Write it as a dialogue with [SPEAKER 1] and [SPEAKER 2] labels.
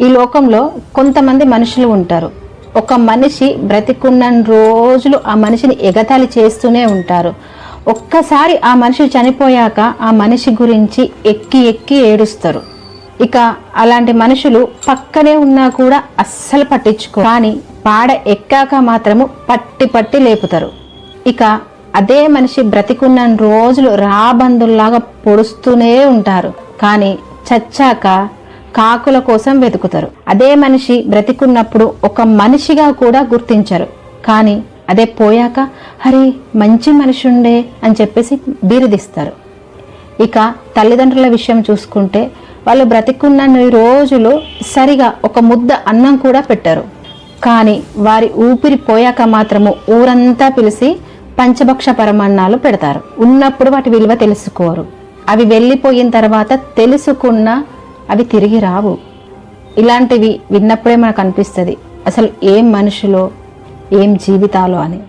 [SPEAKER 1] ఈ లోకంలో కొంతమంది మనుషులు ఉంటారు. ఒక మనిషి బ్రతికున్న రోజులు ఆ మనిషిని ఎగతాళి చేస్తూనే ఉంటారు. ఒక్కసారి ఆ మనిషి చనిపోయాక ఆ మనిషి గురించి ఎక్కి ఎక్కి ఏడుస్తారు. ఇక అలాంటి మనుషులు పక్కనే ఉన్నా కూడా అస్సలు పట్టించుకో, కానీ పాడ ఎక్కాక మాత్రము పట్టి పట్టి లేపుతారు. ఇక అదే మనిషి బ్రతికున్న రోజులు రాబందుల్లాగా పొడుస్తూనే ఉంటారు, కానీ చచ్చాక కాకుల కోసం వెతుకుతారు. అదే మనిషి బ్రతికున్నప్పుడు ఒక మనిషిగా కూడా గుర్తించరు, కానీ అదే పోయాక హరి మంచి మనిషి ఉండే అని చెప్పేసి బిరుదిస్తారు. ఇక తల్లిదండ్రుల విషయం చూసుకుంటే వాళ్ళు బ్రతికున్న రోజులు సరిగా ఒక ముద్ద అన్నం కూడా పెట్టరు, కానీ వారి ఊపిరి పోయాక మాత్రము ఊరంతా పిలిచి పంచభక్ష పరమాన్నాలు పెడతారు. ఉన్నప్పుడు వాటి విలువ తెలుసుకోరు, అవి వెళ్ళిపోయిన తర్వాత తెలుసుకున్నా అవి తిరిగి రావు. ఇలాంటివి విన్నప్పుడే మనకు అనిపిస్తుంది అసలు ఏం మనుషులో ఏం జీవితాలో అని.